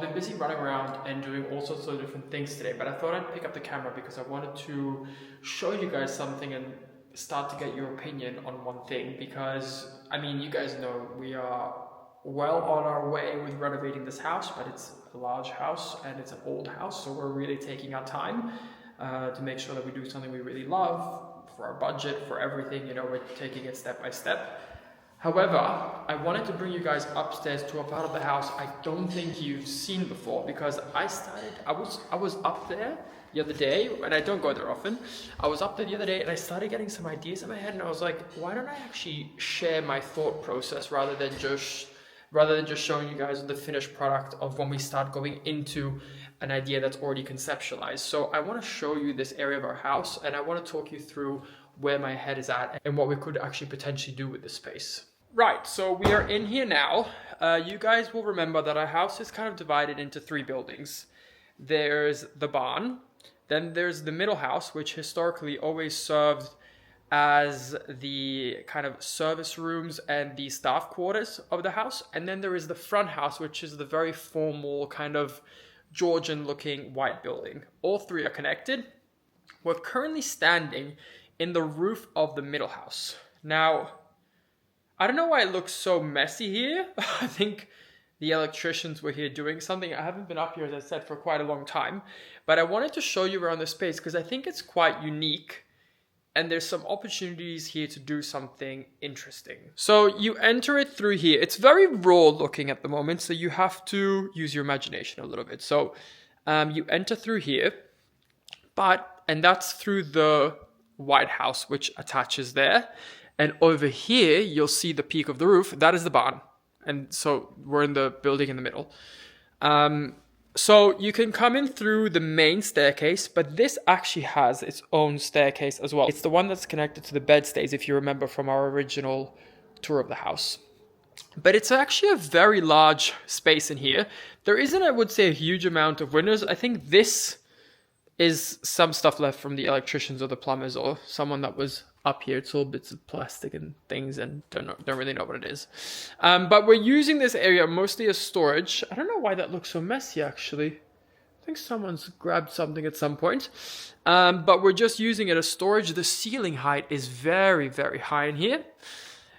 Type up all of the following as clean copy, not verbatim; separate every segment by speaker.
Speaker 1: I've been busy running around and doing all sorts of different things today, but I thought I'd pick up the camera because I wanted to show you guys something and start to get your opinion on one thing, because I mean, you guys know we are well on our way with renovating this house, but it's a large house and it's an old house, so we're really taking our time to make sure that we do something we really love for our budget, for everything, you know, we're taking it step by step. However, I wanted to bring you guys upstairs to a part of the house I don't think you've seen before, because I was up there the other day, and I don't go there often. I was up there the other day and I started getting some ideas in my head, and I was like, why don't I actually share my thought process rather than just showing you guys the finished product of when we start going into an idea that's already conceptualized. So I want to show you this area of our house, and I want to talk you through where my head is at and what we could actually potentially do with this space. Right, so we are in here now. You guys will remember that our house is kind of divided into 3 buildings. There's the barn, then there's the middle house, which historically always served as the kind of service rooms and the staff quarters of the house. And then there is the front house, which is the very formal kind of Georgian looking white building. All 3 are connected. We're currently standing in the roof of the middle house. Now, I don't know why it looks so messy here. I think the electricians were here doing something. I haven't been up here, as I said, for quite a long time, but I wanted to show you around the space because I think it's quite unique and there's some opportunities here to do something interesting. So you enter it through here. It's very raw looking at the moment, so you have to use your imagination a little bit. So you enter through here, and that's through the white house, which attaches there. And over here, you'll see the peak of the roof. That is the barn. And so we're in the building in the middle. So you can come in through the main staircase, but this actually has its own staircase as well. It's the one that's connected to the bed stays, if you remember from our original tour of the house. But it's actually a very large space in here. There isn't, I would say, a huge amount of windows. I think this is some stuff left from the electricians or the plumbers or someone that was up here. It's all bits of plastic and things, and don't really know what it is. But we're using this area mostly as storage. I don't know why that looks so messy, actually. I think someone's grabbed something at some point. But we're just using it as storage. The ceiling height is very, very high in here.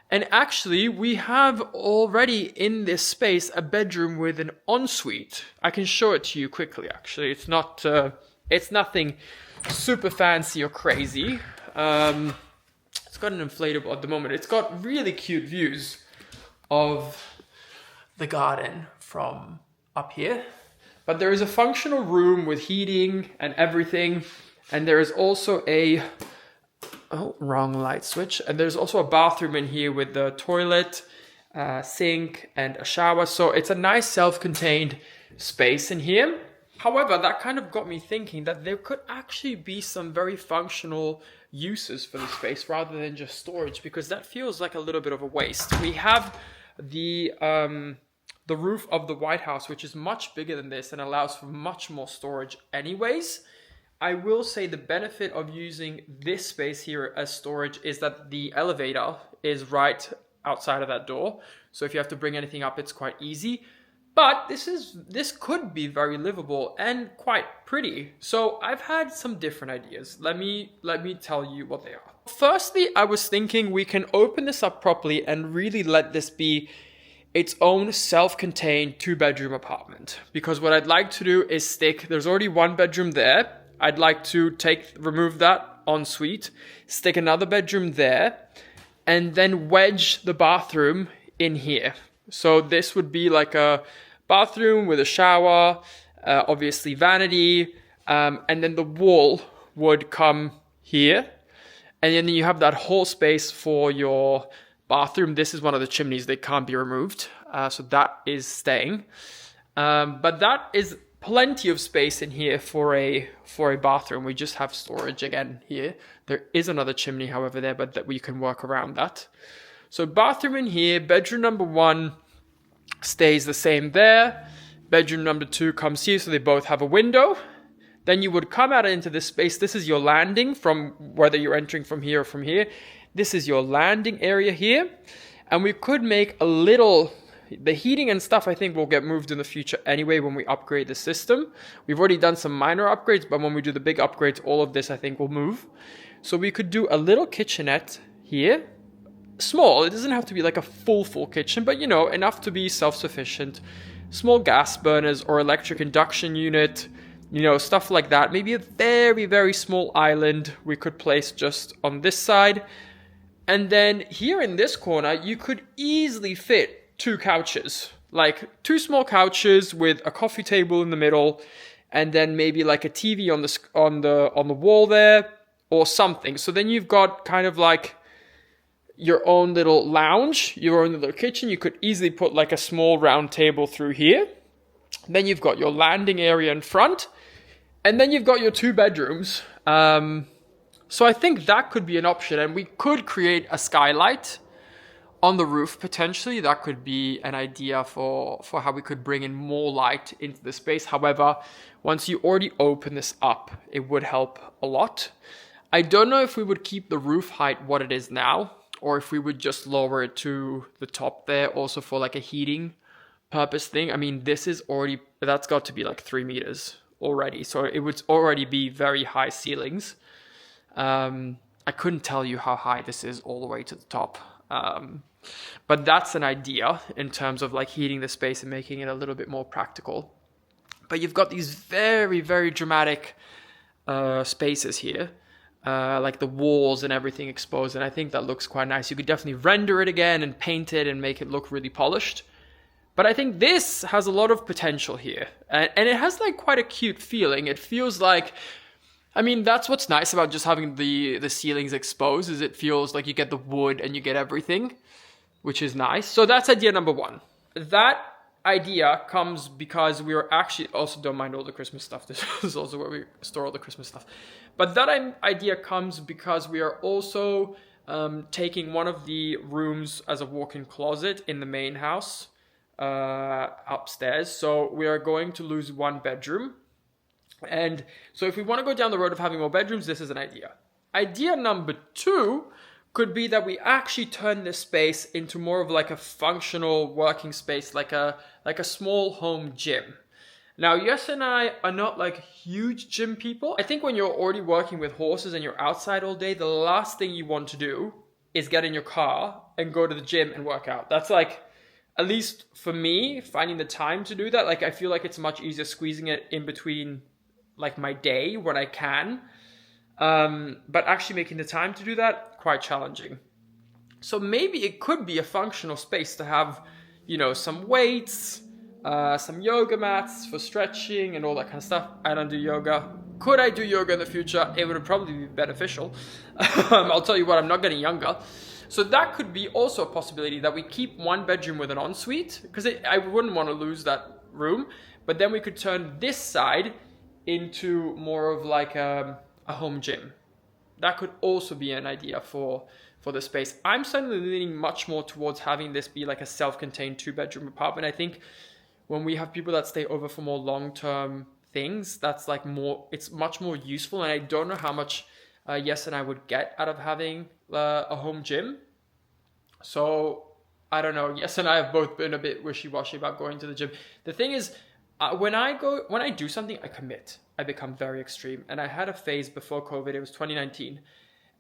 Speaker 1: And actually, we have already in this space a bedroom with an ensuite. I can show it to you quickly, actually. It's not... It's nothing super fancy or crazy. It's got an inflatable at the moment. It's got really cute views of the garden from up here. But there is a functional room with heating and everything. And there is also a... Oh, wrong light switch. And there's also a bathroom in here with the toilet, sink, and a shower. So it's a nice self-contained space in here. However, that kind of got me thinking that there could actually be some very functional uses for the space rather than just storage, because that feels like a little bit of a waste. We have the roof of the White House, which is much bigger than this and allows for much more storage anyways. I will say the benefit of using this space here as storage is that the elevator is right outside of that door. So if you have to bring anything up, it's quite easy. But this could be very livable and quite pretty. So I've had some different ideas. Let me tell you what they are. Firstly, I was thinking we can open this up properly and really let this be its own self-contained 2-bedroom apartment. Because what I'd like to do is there's already 1 bedroom there. I'd like to remove that ensuite, stick another bedroom there, and then wedge the bathroom in here. So this would be like a bathroom with a shower, obviously vanity, and then the wall would come here. And then you have that whole space for your bathroom. This is one of the chimneys that can't be removed. So that is staying. But that is plenty of space in here for a bathroom. We just have storage again here. There is another chimney, however, there, but that we can work around that. So bathroom in here, bedroom number 1 stays the same there. Bedroom number 2 comes here, so they both have a window. Then you would come out into this space. This is your landing, from whether you're entering from here or from here. This is your landing area here. And we could make a little, The heating and stuff I think will get moved in the future anyway when we upgrade the system. We've already done some minor upgrades, but when we do the big upgrades, all of this I think will move. So we could do a little kitchenette here. Small, it doesn't have to be like a full kitchen, but you know, enough to be self-sufficient. Small gas burners or electric induction unit, you know, stuff like that. Maybe a very, very small island we could place just on this side. And then here in this corner, you could easily fit 2 couches, like 2 small couches with a coffee table in the middle, and then maybe like a TV on the wall there or something. So then you've got kind of like your own little lounge, your own little kitchen. You could easily put like a small round table through here. Then you've got your landing area in front, and then you've got your 2 bedrooms. So I think that could be an option, and we could create a skylight on the roof potentially. That could be an idea for how we could bring in more light into the space. However, once you already open this up, it would help a lot. I don't know if we would keep the roof height what it is now, or if we would just lower it to the top there also for like a heating purpose thing. I mean, this is already, that's got to be like 3 meters already. So it would already be very high ceilings. I couldn't tell you how high this is all the way to the top. But that's an idea in terms of like heating the space and making it a little bit more practical. But you've got these very, very dramatic spaces here. Like the walls and everything exposed, and I think that looks quite nice. You could definitely render it again and paint it and make it look really polished. But I think this has a lot of potential here, and it has like quite a cute feeling. It feels like, I mean, that's what's nice about just having the ceilings exposed, is it feels like you get the wood and you get everything, which is nice. So that's idea number 1. That idea comes because we are actually, also don't mind all the Christmas stuff. This is also where we store all the Christmas stuff. But that idea comes because we are also taking one of the rooms as a walk-in closet in the main house upstairs. So we are going to lose 1 bedroom. And so if we want to go down the road of having more bedrooms, this is an idea. Idea number 2 could be that we actually turn this space into more of like a functional working space, like a small home gym. Now, Yes and I are not like huge gym people. I think when you're already working with horses and you're outside all day, the last thing you want to do is get in your car and go to the gym and work out. That's like, at least for me, finding the time to do that. Like, I feel like it's much easier squeezing it in between like my day when I can. But actually making the time to do that, quite challenging. So maybe it could be a functional space to have, you know, some weights, some yoga mats for stretching and all that kind of stuff. I don't do yoga. Could I do yoga in the future? It would probably be beneficial. I'll tell you what, I'm not getting younger. So that could be also a possibility, that we keep 1 bedroom with an ensuite, because I wouldn't want to lose that room. But then we could turn this side into more of like a home gym. That could also be an idea for the space. I'm certainly leaning much more towards having this be like a self-contained 2-bedroom apartment. I think when we have people that stay over for more long-term things, that's like more, it's much more useful. And I don't know how much Yes and I would get out of having a home gym. So I don't know. Yes and I have both been a bit wishy-washy about going to the gym. The thing is, when I do something, I commit. I become very extreme. And I had a phase before COVID. It was 2019.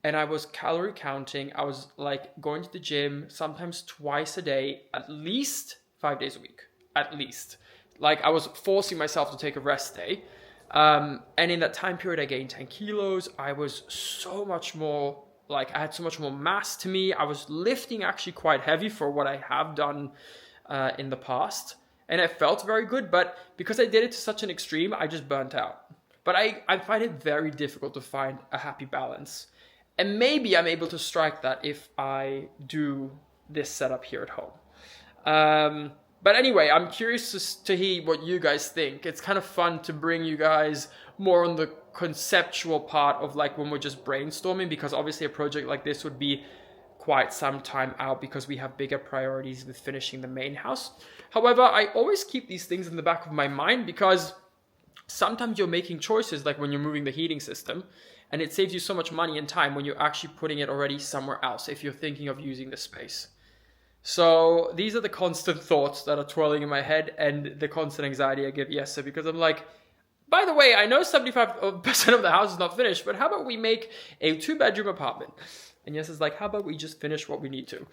Speaker 1: And I was calorie counting. I was like going to the gym sometimes twice a day, at least 5 days a week. At least. Like, I was forcing myself to take a rest day. And in that time period, I gained 10 kilos. I was so much more, like, I had so much more mass to me. I was lifting actually quite heavy for what I have done in the past. And it felt very good, but because I did it to such an extreme, I just burnt out. But I find it very difficult to find a happy balance. And maybe I'm able to strike that if I do this setup here at home. But anyway, I'm curious to hear what you guys think. It's kind of fun to bring you guys more on the conceptual part of like when we're just brainstorming, because obviously a project like this would be quite some time out because we have bigger priorities with finishing the main house. However, I always keep these things in the back of my mind because sometimes you're making choices like when you're moving the heating system, and it saves you so much money and time when you're actually putting it already somewhere else if you're thinking of using the space. So these are the constant thoughts that are twirling in my head and the constant anxiety I give Yessa, because I'm like, by the way, I know 75% of the house is not finished, but how about we make a 2-bedroom apartment? And Yessa's like, how about we just finish what we need to?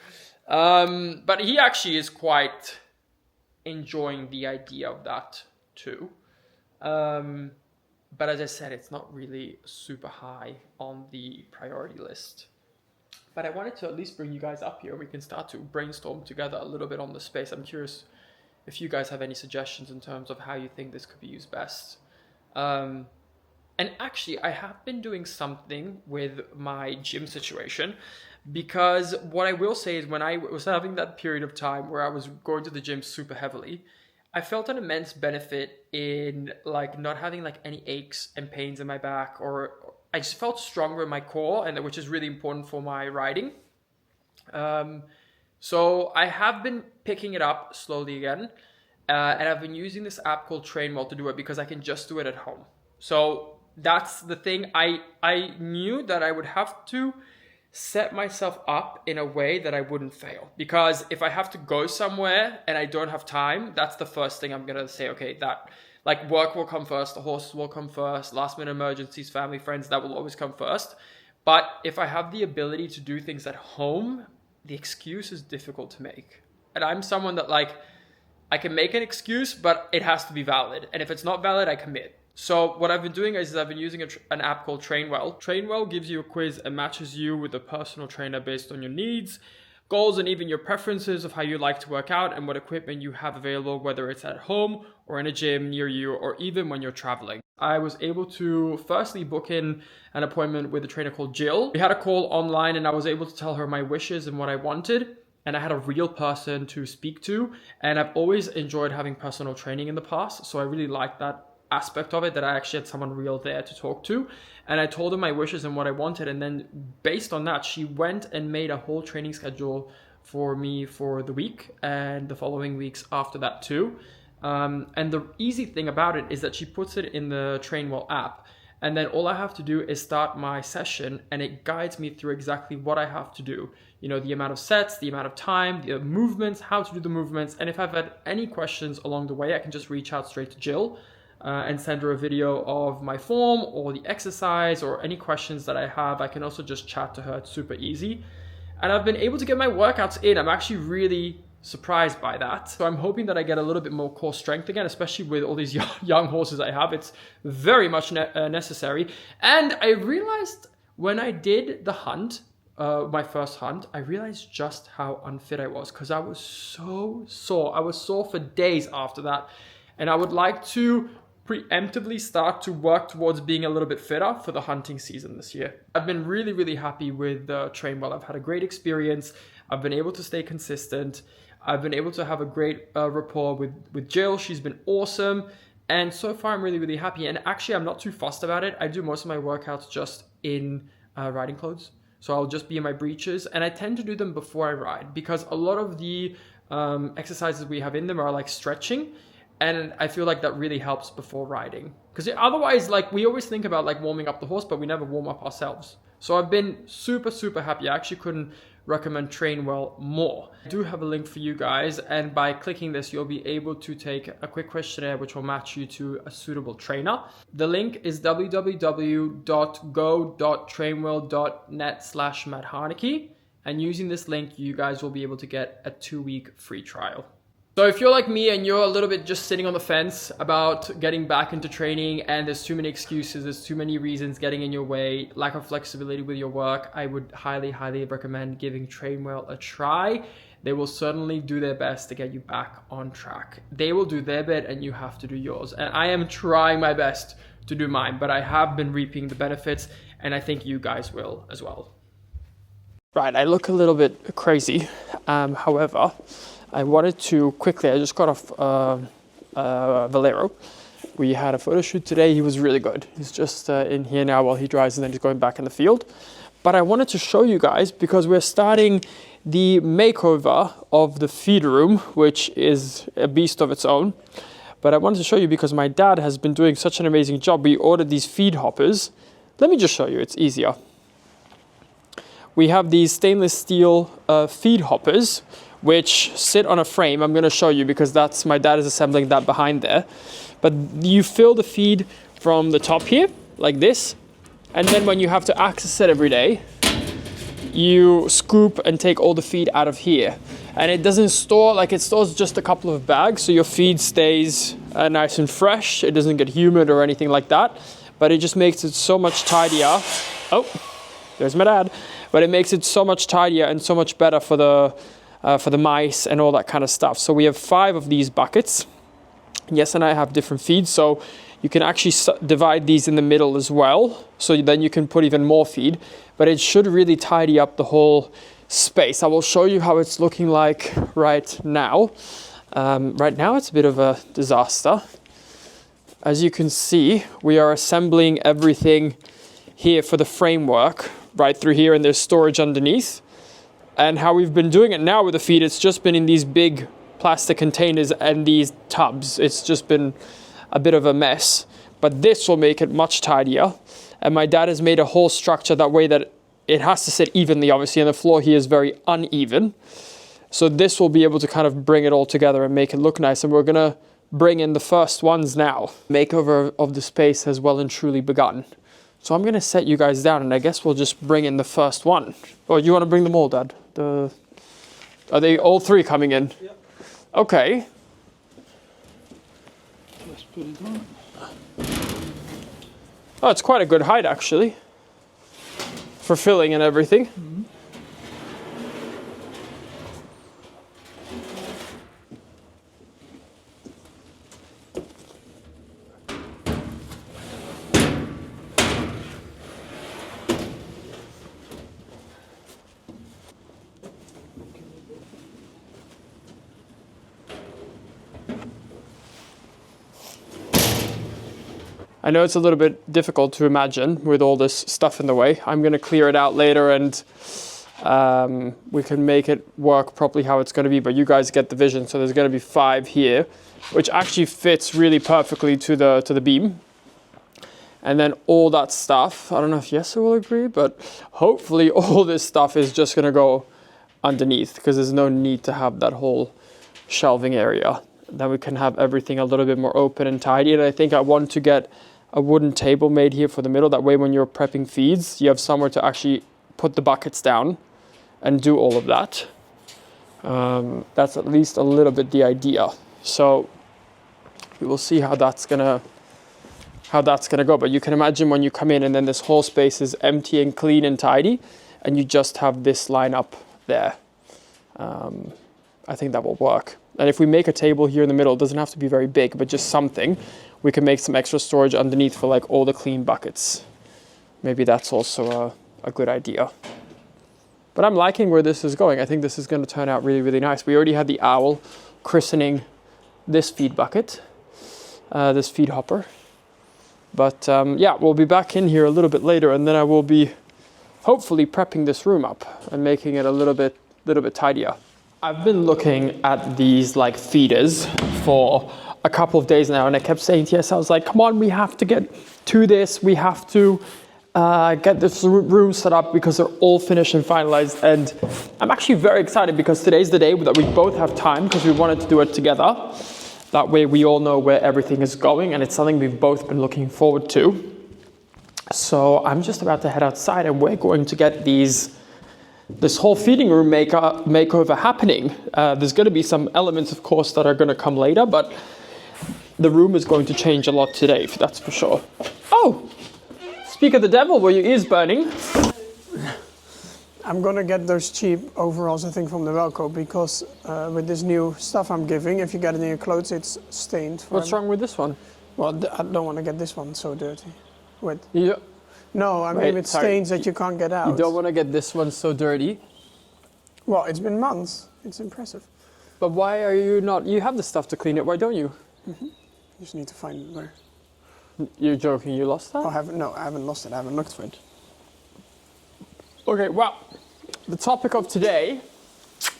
Speaker 1: But he actually is quite enjoying the idea of that too. But as I said, it's not really super high on the priority list. But I wanted to at least bring you guys up here. We can start to brainstorm together a little bit on the space. I'm curious if you guys have any suggestions in terms of how you think this could be used best. And actually, I have been doing something with my gym situation, because what I will say is when I was having that period of time where I was going to the gym super heavily, I felt an immense benefit in like not having like any aches and pains in my back, or I just felt stronger in my core, and which is really important for my riding. So I have been picking it up slowly again, and I've been using this app called Trainwell to do it because I can just do it at home. So that's the thing. I knew that I would have to set myself up in a way that I wouldn't fail, because if I have to go somewhere and I don't have time, that's the first thing I'm gonna say, okay, that like work will come first, the horses will come first, last minute emergencies, family, friends, that will always come first. But if I have the ability to do things at home, the excuse is difficult to make. And I'm someone that like, I can make an excuse, but it has to be valid. And if it's not valid, I commit. So what I've been doing is I've been using an app called Trainwell. Trainwell gives you a quiz and matches you with a personal trainer based on your needs, goals, and even your preferences of how you like to work out and what equipment you have available, whether it's at home or in a gym near you, or even when you're traveling. I was able to firstly book in an appointment with a trainer called Jill. We had a call online and I was able to tell her my wishes and what I wanted. And I had a real person to speak to. And I've always enjoyed having personal training in the past. So I really liked that aspect of it, that I actually had someone real there to talk to. And I told her my wishes and what I wanted, and then based on that she went and made a whole training schedule for me for the week and the following weeks after that too. And the easy thing about it is that she puts it in the Trainwell app, and then all I have to do is start my session and it guides me through exactly what I have to do. You know, the amount of sets, the amount of time, the movements, how to do the movements. And if I've had any questions along the way, I can just reach out straight to Jill and send her a video of my form or the exercise, or any questions that I have. I can also just chat to her. It's super easy. And I've been able to get my workouts in. I'm actually really surprised by that. So I'm hoping that I get a little bit more core strength again, especially with all these young horses I have. It's very much necessary. And I realized when I did the hunt, my first hunt, I realized just how unfit I was, because I was so sore. I was sore for days after that. And I would like to preemptively start to work towards being a little bit fitter for the hunting season this year. I've been really, really happy with Trainwell. I've had a great experience. I've been able to stay consistent. I've been able to have a great rapport with Jill. She's been awesome. And so far, I'm really, really happy. And actually, I'm not too fussed about it. I do most of my workouts just in riding clothes. So I'll just be in my breeches. And I tend to do them before I ride, because a lot of the exercises we have in them are like stretching. And I feel like that really helps before riding. Because otherwise, like, we always think about like warming up the horse, but we never warm up ourselves. So I've been super, super happy. I actually couldn't recommend Trainwell more. I do have a link for you guys. And by clicking this, you'll be able to take a quick questionnaire, which will match you to a suitable trainer. The link is www.go.trainwell.net/Harnacke. And using this link, you guys will be able to get a 2-week free trial. So if you're like me and you're a little bit just sitting on the fence about getting back into training, and there's too many excuses, there's too many reasons getting in your way, lack of flexibility with your work, I would highly, highly recommend giving Trainwell a try. They will certainly do their best to get you back on track. They will do their bit and you have to do yours. And I am trying my best to do mine, but I have been reaping the benefits, and I think you guys will as well. Right, I look a little bit crazy. However, I wanted to quickly, I just got off Valero. We had a photo shoot today. He was really good. He's just in here now while he dries, and then he's going back in the field. But I wanted to show you guys, because we're starting the makeover of the feed room, which is a beast of its own. But I wanted to show you because my dad has been doing such an amazing job. We ordered these feed hoppers. Let me just show you, it's easier. We have these stainless steel feed hoppers, which sit on a frame. I'm going to show you because that's my dad is assembling that behind there. But you fill the feed from the top here, like this. And then when you have to access it every day, you scoop and take all the feed out of here. And it doesn't store, like it stores just a couple of bags, so your feed stays nice and fresh. It doesn't get humid or anything like that, but it just makes it so much tidier. Oh, there's my dad. But it makes it so much tidier and so much better for the mice and all that kind of stuff. So we have 5 of these buckets. Yes, and I have different feeds, so you can actually divide these in the middle as well. So then you can put even more feed, but it should really tidy up the whole space. I will show you how it's looking like right now. Right now it's a bit of a disaster. As you can see, we are assembling everything here for the framework right through here, and there's storage underneath. And how we've been doing it now with the feed, it's just been in these big plastic containers and these tubs. It's just been a bit of a mess, but this will make it much tidier. And my dad has made a whole structure that way that it has to sit evenly, obviously, and the floor here is very uneven. So this will be able to kind of bring it all together and make it look nice. And we're gonna bring in the first ones now. Makeover of the space has well and truly begun. So I'm gonna set you guys down, and I guess we'll just bring in the first one. Or you wanna bring them all, Dad? Are they all 3 coming in?
Speaker 2: Yeah.
Speaker 1: Okay.
Speaker 2: Just put it on.
Speaker 1: Oh, it's quite a good height, actually, for filling and everything.
Speaker 2: Mm-hmm.
Speaker 1: I know it's a little bit difficult to imagine with all this stuff in the way. I'm going to clear it out later, and we can make it work properly how it's going to be, but you guys get the vision. So there's going to be 5 here, which actually fits really perfectly to the beam. And then all that stuff, I don't know if Jesse will agree, but hopefully all this stuff is just going to go underneath, because there's no need to have that whole shelving area. Then we can have everything a little bit more open and tidy. And I think I want to get a wooden table made here for the middle. That way when you're prepping feeds, you have somewhere to actually put the buckets down and do all of that. That's at least a little bit the idea. So we will see how that's gonna go. But you can imagine when you come in and then this whole space is empty and clean and tidy, and you just have this line up there. I think that will work. And if we make a table here in the middle, it doesn't have to be very big, but just something, we can make some extra storage underneath for like all the clean buckets. Maybe that's also a good idea. But I'm liking where this is going. I think this is going to turn out really, really nice. We already had the owl christening this feed bucket, this feed hopper. But yeah, we'll be back in here a little bit later, and then I will be hopefully prepping this room up and making it a little bit tidier. I've been looking at these like feeders for a couple of days now, and I kept saying to Jesse, I was like, come on, we have to get to this. We have to get this room set up because they're all finished and finalized. And I'm actually very excited because today's the day that we both have time, because we wanted to do it together. That way we all know where everything is going, and it's something we've both been looking forward to. So I'm just about to head outside, and we're going to get this whole feeding room makeover happening. There's going to be some elements, of course, that are going to come later, but the room is going to change a lot today, that's for sure. Oh, speak of the devil, were your ears burning?
Speaker 2: I'm gonna get those cheap overalls, I think, from the 𝒋𝒐𝒏𝒆𝒚, because with this new stuff I'm giving, if you get it in your clothes, it's stained.
Speaker 1: What's wrong with this one?
Speaker 2: Well, I don't want to get this one so dirty. Wait.
Speaker 1: Yeah.
Speaker 2: No, I mean with stains that you can't get out.
Speaker 1: You don't want to get this one so dirty?
Speaker 2: Well, it's been months. It's impressive.
Speaker 1: But why are you not? You have the stuff to clean it. Why don't you?
Speaker 2: Mm-hmm. You just need to find where.
Speaker 1: You're joking. You lost that?
Speaker 2: Oh, I haven't lost it. I haven't looked for it.
Speaker 1: Okay, well, the topic of today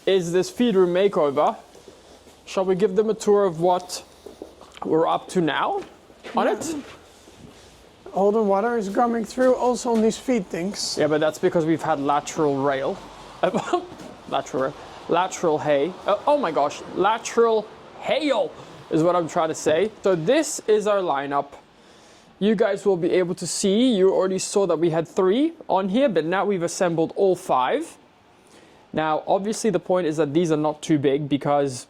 Speaker 1: is this feed room makeover. Shall we give them a tour of what we're up to now on it?
Speaker 2: All the water is coming through also on these feed things.
Speaker 1: Yeah, but that's because we've had lateral rail. lateral hay. Oh my gosh, lateral hail is what I'm trying to say. So this is our lineup. You guys will be able to see, you already saw that we had 3 on here, but now we've assembled all 5. Now, obviously the point is that these are not too big because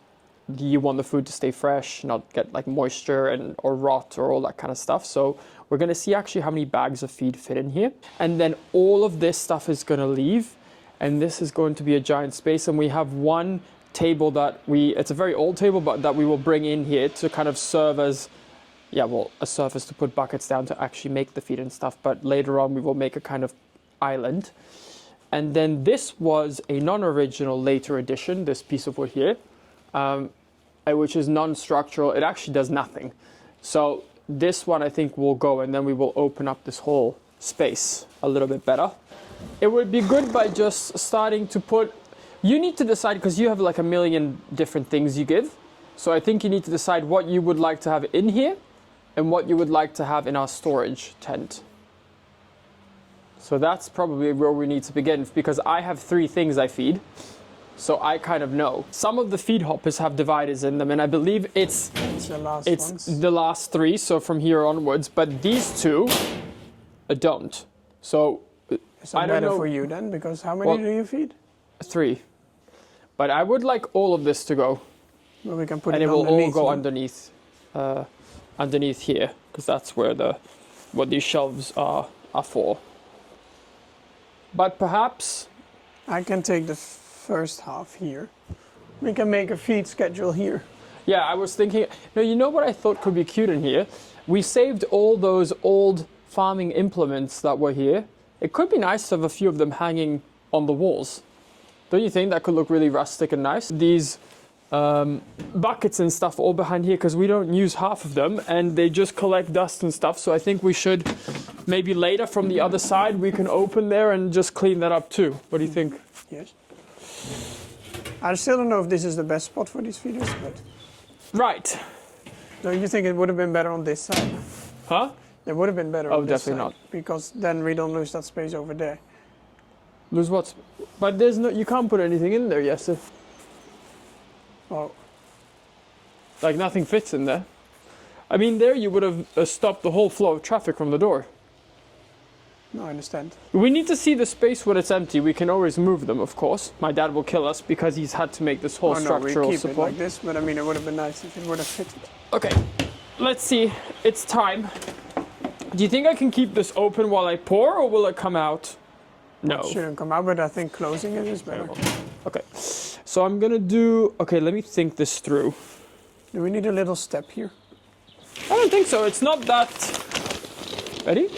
Speaker 1: you want the food to stay fresh, not get like moisture and or rot or all that kind of stuff. So we're gonna see actually how many bags of feed fit in here. And then all of this stuff is gonna leave. And this is going to be a giant space. And we have one table that it's a very old table, but that we will bring in here to kind of serve as, yeah, well, a surface to put buckets down to actually make the feed and stuff. But later on, we will make a kind of island. And then this was a non-original later addition, this piece of wood here, which is non-structural. It actually does nothing. So this one I think will go, and then we will open up this whole space a little bit better. It would be good by just starting to put, you need to decide, because you have like a million different things you give. So I think you need to decide what you would like to have in here and what you would like to have in our storage tent. So that's probably where we need to begin, because I have 3 things I feed. So I kind of know. Some of the feed hoppers have dividers in them, and I believe it's the last 3, so from here onwards. But these 2 don't. So
Speaker 2: I don't know. For you then, because how many do you feed?
Speaker 1: 3. But I would like all of this to go.
Speaker 2: Well, we can put
Speaker 1: and
Speaker 2: it
Speaker 1: will all go
Speaker 2: underneath,
Speaker 1: underneath here, because that's where what these shelves are for. But perhaps
Speaker 2: I can take the first half here. We can make a feed schedule here.
Speaker 1: Yeah, I was thinking, no, you know what I thought could be cute in here? We saved all those old farming implements that were here. It could be nice to have a few of them hanging on the walls. Don't you think that could look really rustic and nice? These buckets and stuff all behind here, because we don't use half of them and they just collect dust and stuff. So I think we should maybe later from the other side we can open there and just clean that up too. What do you think?
Speaker 2: Yes. I still don't know if this is the best spot for these feeders, but...
Speaker 1: Right.
Speaker 2: Don't you think it would have been better on this side?
Speaker 1: Huh?
Speaker 2: It would have been better on this side.
Speaker 1: Definitely not.
Speaker 2: Because then we don't lose that space over there.
Speaker 1: Lose what? But there's no, you can't put anything in there, yes.
Speaker 2: Oh.
Speaker 1: Like nothing fits in there. I mean, there you would have stopped the whole flow of traffic from the door.
Speaker 2: No, I understand.
Speaker 1: We need to see the space when it's empty. We can always move them, of course. My dad will kill us because he's had to make this whole structural
Speaker 2: we keep
Speaker 1: support.
Speaker 2: It like this, but I mean, it would have been nice if it would have fitted.
Speaker 1: Okay, let's see. It's time. Do you think I can keep this open while I pour, or will it come out? No.
Speaker 2: It shouldn't come out, but I think closing it is better.
Speaker 1: Okay, so I'm gonna do. Okay, let me think this through.
Speaker 2: Do we need a little step here?
Speaker 1: I don't think so. It's not that. Ready?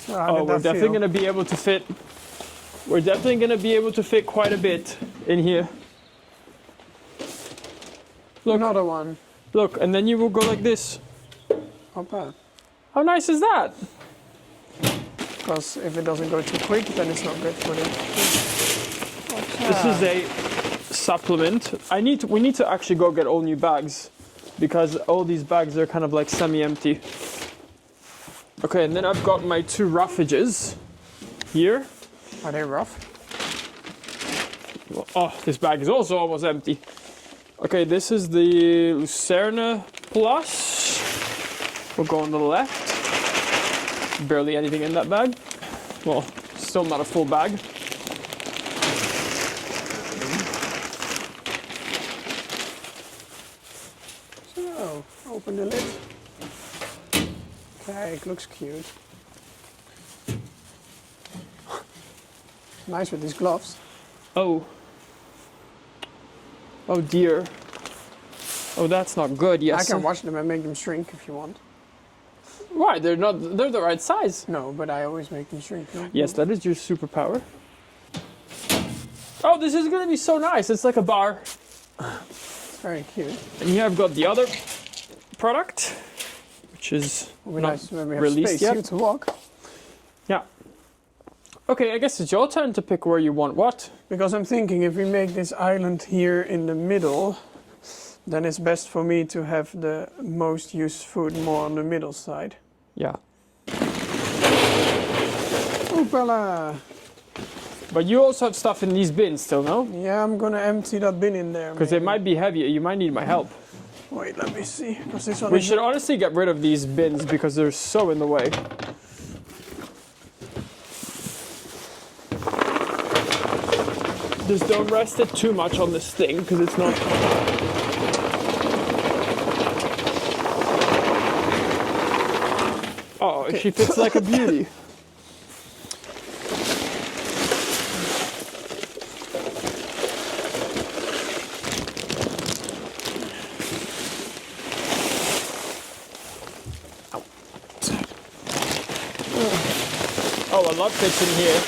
Speaker 2: So
Speaker 1: we're definitely going to be able to fit. We're definitely going to be able to fit quite a bit in here. Look.
Speaker 2: Another one.
Speaker 1: Look, and then you will go like this.
Speaker 2: Opa.
Speaker 1: How nice is that?
Speaker 2: Because if it doesn't go too quick, then it's not good for the...
Speaker 1: This is a supplement. We need to actually go get all new bags, because all these bags are kind of like semi-empty. Okay, and then I've got my 2 roughages here.
Speaker 2: Are they rough?
Speaker 1: Oh, this bag is also almost empty. Okay, this is the 𝒋𝒍𝒍𝒐𝒘 Plus. We'll go on the left. Barely anything in that bag. Well, still not a full bag.
Speaker 2: So, open the lid. Okay, it looks cute. Nice with these gloves.
Speaker 1: Oh. Oh dear. Oh, that's not good. Yes.
Speaker 2: I can wash them and make them shrink if you want.
Speaker 1: Why? They're the right size.
Speaker 2: No, but I always make them shrink.
Speaker 1: Yes, that is your superpower. Oh, this is going to be so nice. It's like a bar.
Speaker 2: Very cute.
Speaker 1: And here I've got the other product, which is not
Speaker 2: nice when we have
Speaker 1: released
Speaker 2: space
Speaker 1: yet.
Speaker 2: here to walk.
Speaker 1: Yeah. Okay, I guess it's your turn to pick where you want what.
Speaker 2: Because I'm thinking if we make this island here in the middle, then it's best for me to have the most used food more on the middle side.
Speaker 1: Yeah.
Speaker 2: Hoopala!
Speaker 1: But you also have stuff in these bins still, no?
Speaker 2: Yeah, I'm gonna empty that bin in there.
Speaker 1: Because it might be heavier. You might need my help.
Speaker 2: Wait, let me see. This one
Speaker 1: we should honestly get rid of these bins because they're so in the way. Just don't rest it too much on this thing because it's not... Oh, okay. She fits like a beauty. Oh, a lot fits in here.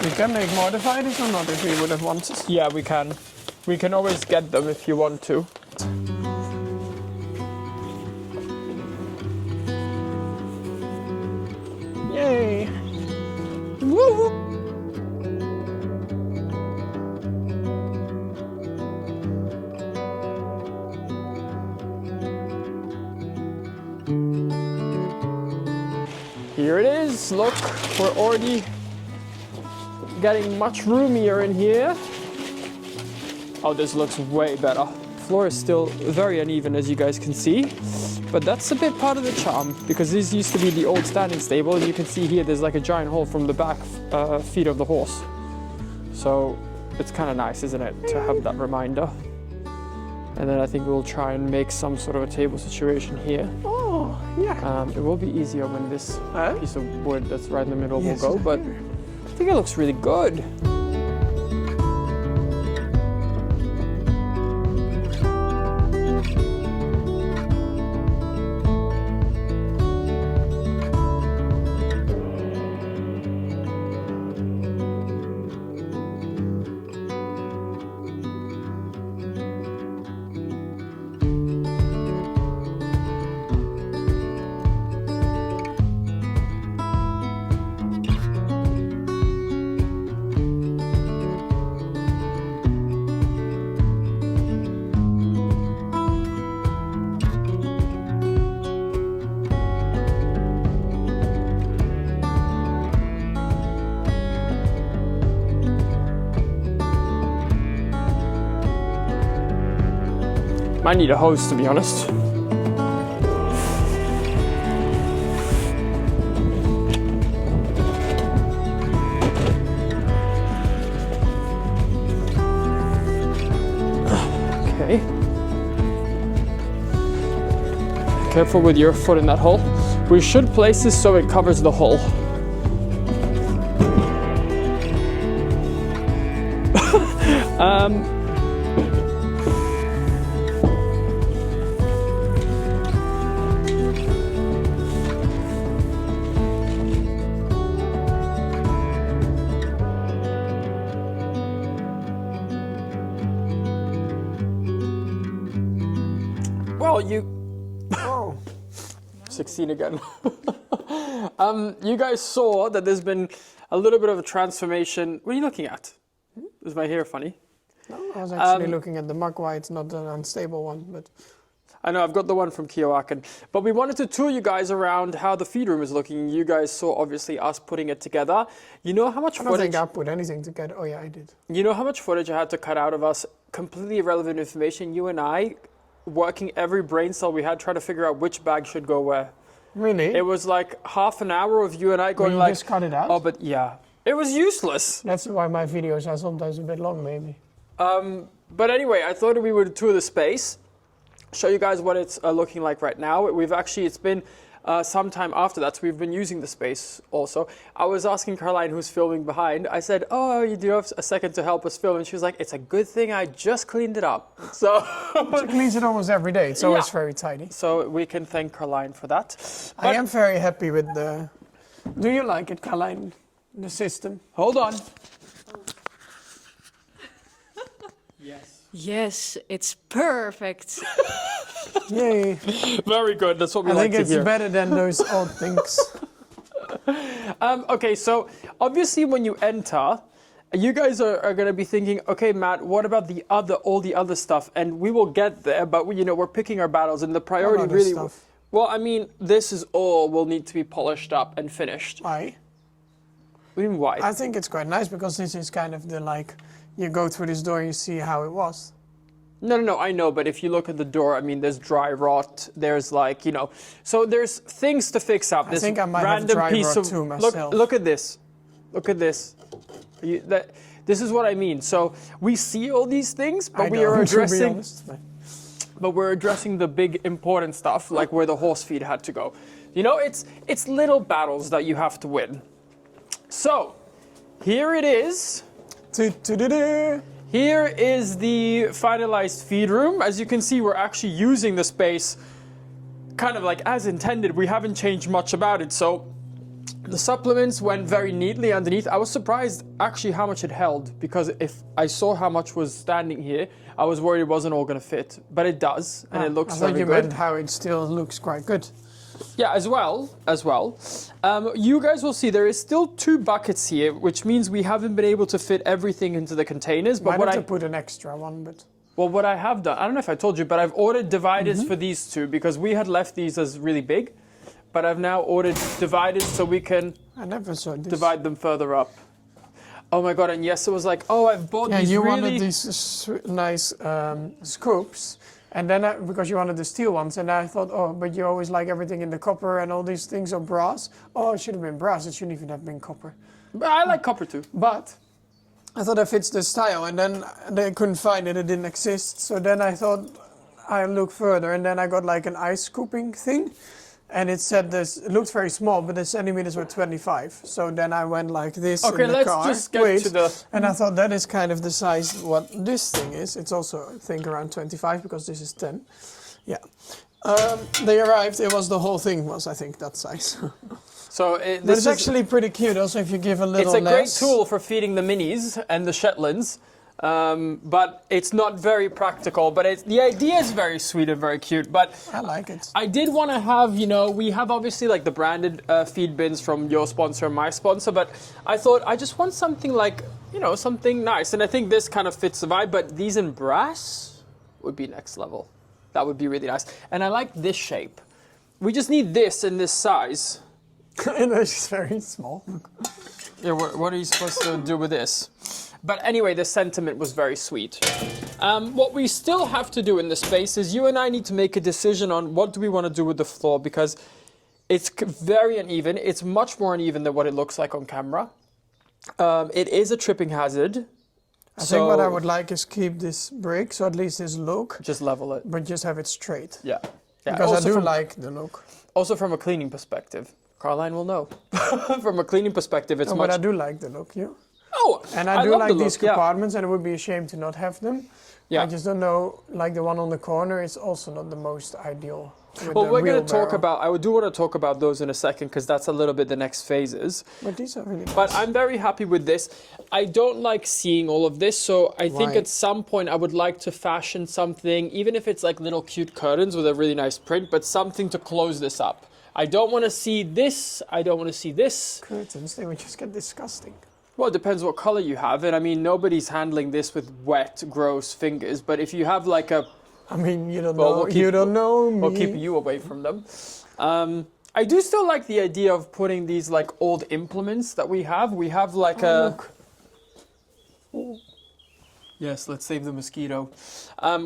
Speaker 2: We can make more dividers or not if we would have wanted.
Speaker 1: Yeah, we can. We can always get them if you want to.
Speaker 2: Yay! Woo!
Speaker 1: Here it is. Look, we're already getting much roomier in here. Oh, this looks way better. Floor is still very uneven, as you guys can see, but that's a bit part of the charm because this used to be the old standing stable, and you can see here there's like a giant hole from the back feet of the horse. So it's kind of nice, isn't it, to have that reminder. And then I think we'll try and make some sort of a table situation here.
Speaker 2: Oh, yeah.
Speaker 1: It will be easier when this piece of wood that's right in the middle
Speaker 2: Yes,
Speaker 1: will go, but I think it looks really good. Might need a hose, to be honest. Okay. Careful with your foot in that hole. We should place this so it covers the hole. Well, oh, 16 again. You guys saw that there's been a little bit of a transformation. What are you looking at? Is my hair funny?
Speaker 2: No, I was actually looking at the mug why it's not an unstable one, but...
Speaker 1: I know, I've got the one from 𝐂𝐻𝐋𝐿. But we wanted to tour you guys around how the feed room is looking. You guys saw, obviously, us putting it together. You know how much footage...
Speaker 2: I don't think I put anything together. Oh, yeah, I did.
Speaker 1: You know how much footage I had to cut out of us? Completely irrelevant information. You and I, working every brain cell we had, trying to figure out which bag should go where.
Speaker 2: Really?
Speaker 1: It was like half an hour of you and I going like...
Speaker 2: just cut it out?
Speaker 1: Oh, but yeah. It was useless.
Speaker 2: That's why my videos are sometimes a bit long, maybe.
Speaker 1: But anyway, I thought we would tour the space, show you guys what it's looking like right now. It's been some time after that, so we've been using the space also. I was asking Caroline, who's filming behind, I said, oh, you do have a second to help us film? And she was like, it's a good thing I just cleaned it up. So
Speaker 2: she cleans it almost every day. It's always very tidy.
Speaker 1: So we can thank Caroline for that.
Speaker 2: I am very happy with the... Do you like it, Caroline? The system?
Speaker 1: Hold on. Yes.
Speaker 3: Yes, it's perfect.
Speaker 2: Yay.
Speaker 1: Very good. That's what we like to hear.
Speaker 2: I think it's better than those old things.
Speaker 1: Okay, so obviously when you enter, you guys are going to be thinking, okay, Matt, what about all the other stuff? And we will get there, but we're picking our battles, and the priority really... Well, I mean, this is all will need to be polished up and finished.
Speaker 2: Why?
Speaker 1: What do you mean wide?
Speaker 2: I think it's quite nice because this is kind of the like, you go through this door and you see how it was.
Speaker 1: No, I know, but if you look at the door, I mean, there's dry rot, there's like, you know, so there's things to fix up.
Speaker 2: I think I might have dry rot too myself.
Speaker 1: Look at this. Look at this. This is what I mean. So we see all these things, but we're addressing the big important stuff, like where the horse feed had to go. You know, it's little battles that you have to win. So here it is. Here is the finalized feed room. As you can see, we're actually using the space kind of like as intended. We haven't changed much about it. So the supplements went very neatly underneath. I was surprised actually how much it held, because if I saw how much was standing here, I was worried it wasn't all going to fit. But it does, and it looks very good. I thought you meant
Speaker 2: how it still looks quite good.
Speaker 1: Yeah, as well. You guys will see there is still 2 buckets here, which means we haven't been able to fit everything into the containers. But
Speaker 2: might have to put an extra one, but...
Speaker 1: Well, what I have done, I don't know if I told you, but I've ordered dividers for these 2 because we had left these as really big. But I've now ordered dividers so we can divide them further up. Oh my god, and yes, it was like, oh, I've bought these
Speaker 2: you
Speaker 1: really...
Speaker 2: wanted these nice scoops. And then, because you wanted the steel ones, and I thought, oh, but you always like everything in the copper and all these things are brass. Oh, it should have been brass, it shouldn't even have been copper.
Speaker 1: But I like copper too.
Speaker 2: But I thought that fits the style, and then they couldn't find it, it didn't exist. So then I thought I look further, and then I got like an ice scooping thing. And it said this, it looked very small, but the centimeters were 25. So then I went like this in the car.
Speaker 1: Let's just get to the...
Speaker 2: And I thought that is kind of the size what this thing is. It's also, I think, around 25 because this is 10. Yeah. They arrived, it was the whole thing was, I think, that size.
Speaker 1: So
Speaker 2: this is actually pretty cute also if you give a little
Speaker 1: It's a
Speaker 2: less.
Speaker 1: great tool for feeding the minis and the Shetlands. But it's not very practical, but the idea is very sweet and very cute. But
Speaker 2: I like it.
Speaker 1: I did want to have, you know, we have obviously like the branded feed bins from your sponsor and my sponsor, but I thought I just want something like, you know, something nice. And I think this kind of fits the vibe, but these in brass would be next level. That would be really nice. And I like this shape. We just need this in this size.
Speaker 2: And it's just very small.
Speaker 1: Yeah, what are you supposed to do with this? But anyway, the sentiment was very sweet. What we still have to do in this space is you and I need to make a decision on what do we want to do with the floor, because it's very uneven. It's much more uneven than what it looks like on camera. It is a tripping hazard.
Speaker 2: I think what I would like is keep this brick, so at least this look.
Speaker 1: Just level it.
Speaker 2: But just have it straight.
Speaker 1: Yeah.
Speaker 2: Because also I do like the look.
Speaker 1: Also from a cleaning perspective. Caroline will know. From a cleaning perspective, it's much...
Speaker 2: But I do like the look, you.
Speaker 1: Oh,
Speaker 2: and I do like these compartments, and it would be a shame to not have them. Yeah. I just don't know, like the one on the corner is also not the most ideal.
Speaker 1: Well, we're going to talk about, I do want to talk about those in a second, because that's a little bit the next phases.
Speaker 2: But these are really nice.
Speaker 1: But I'm very happy with this. I don't like seeing all of this, so I think at some point I would like to fashion something, even if it's like little cute curtains with a really nice print, but something to close this up. I don't want to see this, I don't want to see this.
Speaker 2: Curtains, they would just get disgusting.
Speaker 1: Well, it depends what color you have, and I mean, nobody's handling this with wet, gross fingers, but if you have like a...
Speaker 2: I mean, you don't know, you don't know me.
Speaker 1: We'll keep you away from them. I do still like the idea of putting these like old implements that we have. We have like a... Look. Yes, let's save the mosquito.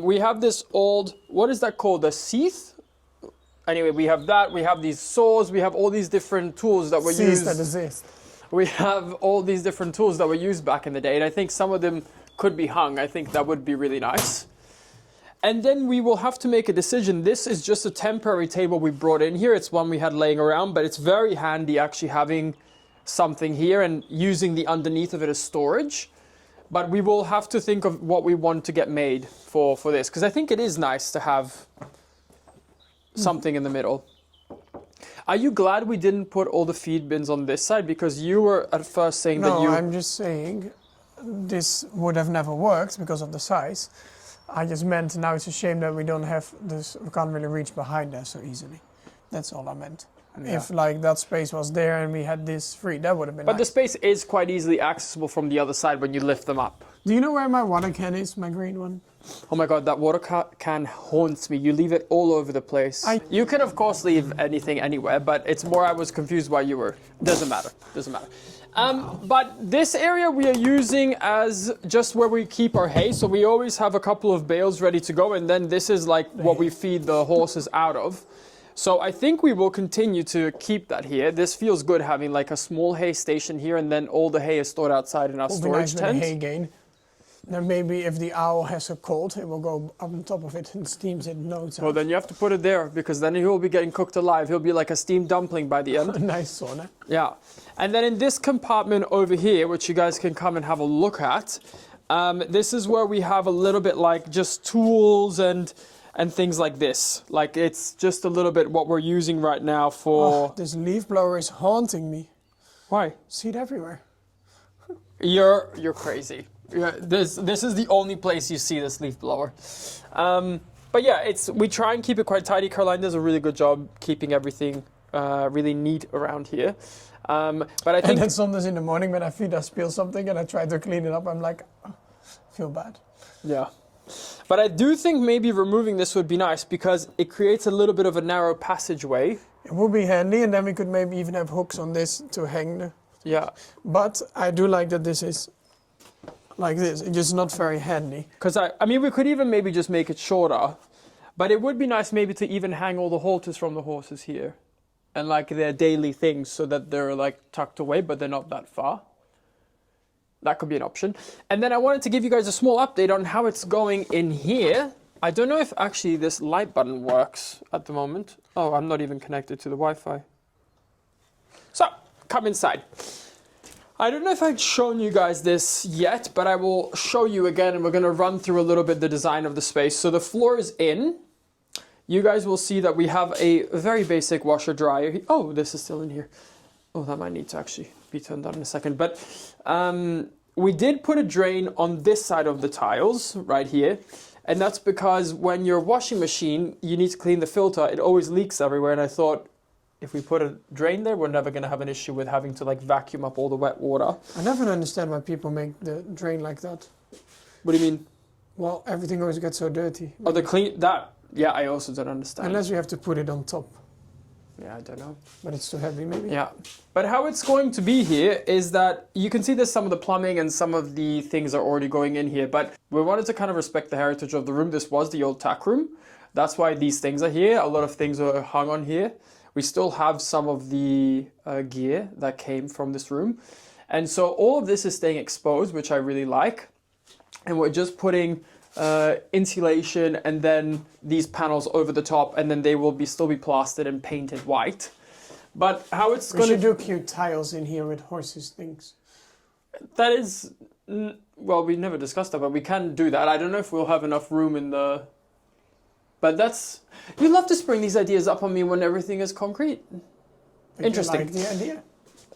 Speaker 1: We have this old, what is that called? The 𝒐𝒐? Anyway, we have that, we have these saws, we have all these different tools that were used. We have all these different tools that were used back in the day, and I think some of them could be hung. I think that would be really nice. And then we will have to make a decision. This is just a temporary table we brought in here. It's one we had laying around, but it's very handy actually having something here and using the underneath of it as storage. But we will have to think of what we want to get made for this, because I think it is nice to have something in the middle. Are you glad we didn't put all the feed bins on this side? Because you were at first saying that you...
Speaker 2: No, I'm just saying this would have never worked because of the size. I just meant now it's a shame that we don't have this, we can't really reach behind there so easily. That's all I meant. Yeah. If like that space was there and we had this free, that would have been nice.
Speaker 1: But the space is quite easily accessible from the other side when you lift them up.
Speaker 2: Do you know where my water can is, my green one?
Speaker 1: Oh my god, that water can haunts me. You leave it all over the place. You can of course leave anything anywhere, but it's more I was confused why you were. Doesn't matter, doesn't matter. But this area we are using as just where we keep our hay. So we always have a couple of bales ready to go. And then this is like what we feed the horses out of. So I think we will continue to keep that here. This feels good having like a small hay station here. And then all the hay is stored outside in our storage tent.
Speaker 2: Hay gain. Then maybe if the owl has a cold, it will go up on top of it and steams it in no time.
Speaker 1: Well, then you have to put it there because then he'll be getting cooked alive. He'll be like a steamed dumpling by the end.
Speaker 2: A nice sauna.
Speaker 1: Yeah. And then in this compartment over here, which you guys can come and have a look at, this is where we have a little bit like just tools and things like this. Like it's just a little bit what we're using right now for...
Speaker 2: Oh, this leaf blower is haunting me.
Speaker 1: Why?
Speaker 2: See it everywhere.
Speaker 1: You're crazy. Yeah, this is the only place you see this leaf blower. But yeah, we try and keep it quite tidy. Caroline does a really good job keeping everything really neat around here. But I think...
Speaker 2: And then sometimes in the morning when I spill something and I try to clean it up, I'm like, oh, I feel bad.
Speaker 1: Yeah. But I do think maybe removing this would be nice because it creates a little bit of a narrow passageway.
Speaker 2: It would be handy, and then we could maybe even have hooks on this to hang the...
Speaker 1: Yeah.
Speaker 2: But I do like that this is like this. It's just not very handy.
Speaker 1: Because I mean, we could even maybe just make it shorter. But it would be nice maybe to even hang all the halters from the horses here. And like their daily things so that they're like tucked away, but they're not that far. That could be an option. And then I wanted to give you guys a small update on how it's going in here. I don't know if actually this light button works at the moment. Oh, I'm not even connected to the Wi-Fi. So, come inside. I don't know if I've shown you guys this yet, but I will show you again, and we're going to run through a little bit the design of the space. So the floor is in. You guys will see that we have a very basic washer dryer. Oh, this is still in here. Oh, that might need to actually be turned on in a second. But we did put a drain on this side of the tiles right here. And that's because when your washing machine, you need to clean the filter, it always leaks everywhere. And I thought, if we put a drain there, we're never going to have an issue with having to like vacuum up all the wet water.
Speaker 2: I never understand why people make the drain like that.
Speaker 1: What do you mean?
Speaker 2: Well, everything always gets so dirty.
Speaker 1: Oh, the clean, that, yeah, I also don't understand.
Speaker 2: Unless you have to put it on top.
Speaker 1: Yeah, I don't know.
Speaker 2: But it's too heavy maybe.
Speaker 1: Yeah. But how it's going to be here is that you can see there's some of the plumbing and some of the things are already going in here. But we wanted to kind of respect the heritage of the room. This was the old tack room. That's why these things are here. A lot of things are hung on here. We still have some of the gear that came from this room. And so all of this is staying exposed, which I really like. And we're just putting insulation and then these panels over the top, and then they will still be plastered and painted white. But how it's going to...
Speaker 2: We should do cute tiles in here with horses things.
Speaker 1: That is... Well, we never discussed that, but we can do that. I don't know if we'll have enough room in the... But that's... You love to spring these ideas up on me when everything is concrete. Interesting.
Speaker 2: You like the idea?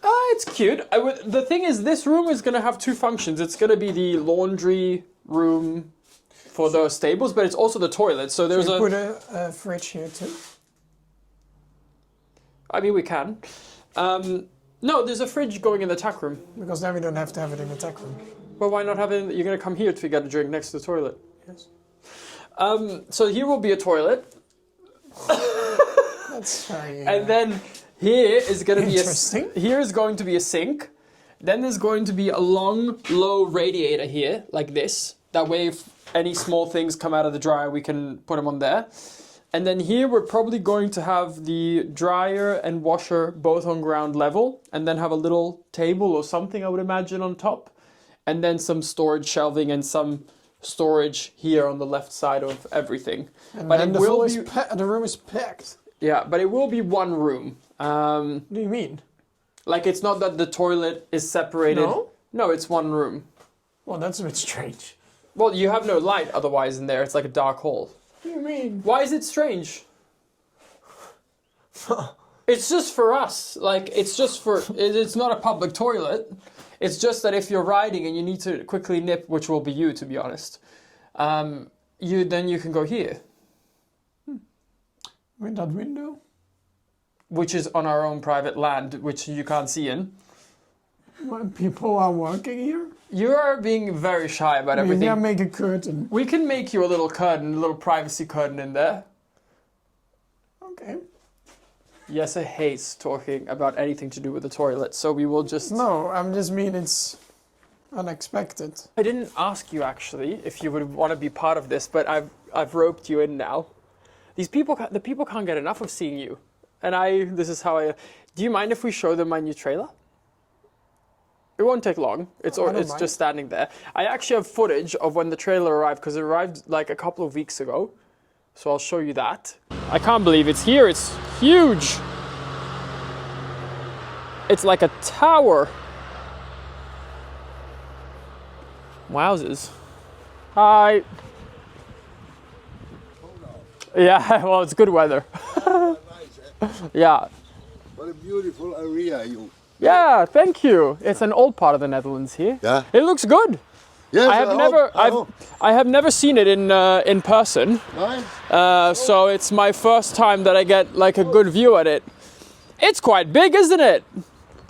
Speaker 1: It's cute. The thing is, this room is going to have two functions. It's going to be the laundry room for the stables, but it's also the toilet. So there's
Speaker 2: put a fridge here too?
Speaker 1: I mean, we can. No, there's a fridge going in the tack room.
Speaker 2: Because then we don't have to have it in the tack room.
Speaker 1: Well, why not have it? You're going to come here to get a drink next to the toilet.
Speaker 2: Yes.
Speaker 1: So here will be a toilet.
Speaker 2: That's very...
Speaker 1: And then here is going to be
Speaker 2: interesting.
Speaker 1: Here is going to be a sink. Then there's going to be a long, low radiator here, like this. That way, if any small things come out of the dryer, we can put them on there. And then here, we're probably going to have the dryer and washer both on ground level, and then have a little table or something, I would imagine, on top. And then some storage shelving and some storage here on the left side of everything.
Speaker 2: And
Speaker 1: but
Speaker 2: then
Speaker 1: it
Speaker 2: the room is packed.
Speaker 1: Yeah, but it will be one room.
Speaker 2: What do you mean?
Speaker 1: Like, it's not that the toilet is separated.
Speaker 2: No?
Speaker 1: No, it's one room.
Speaker 2: Well, that's a bit strange.
Speaker 1: Well, you have no light otherwise in there. It's like a dark hole.
Speaker 2: What do you mean?
Speaker 1: Why is it strange? It's just for us. Like, it's just for... It's not a public toilet. It's just that if you're riding and you need to quickly nip, which will be you, to be honest, then you can go here.
Speaker 2: With that window?
Speaker 1: Which is on our own private land, which you can't see in.
Speaker 2: When people are working here?
Speaker 1: You are being very shy about everything.
Speaker 2: Maybe I make a curtain.
Speaker 1: We can make you a little curtain, a little privacy curtain in there.
Speaker 2: Okay.
Speaker 1: Jesse hates talking about anything to do with the toilet, so we will just...
Speaker 2: No, I just mean it's unexpected.
Speaker 1: I didn't ask you actually if you would want to be part of this, but I've roped you in now. The people can't get enough of seeing you, and this is how I. Do you mind if we show them my new trailer? It won't take long. It's just standing there. I actually have footage of when the trailer arrived because it arrived like a couple of weeks ago. So I'll show you that. I can't believe it's here. It's huge. It's like a tower. Wowzers. Hi. Yeah, well, it's good weather. Yeah.
Speaker 4: What a beautiful area you.
Speaker 1: Yeah, thank you. It's an old part of the Netherlands here.
Speaker 4: Yeah.
Speaker 1: It looks good.
Speaker 4: Yes,
Speaker 1: I have never seen it in person.
Speaker 4: Nice.
Speaker 1: So it's my first time that I get like a good view at it. It's quite big, isn't it?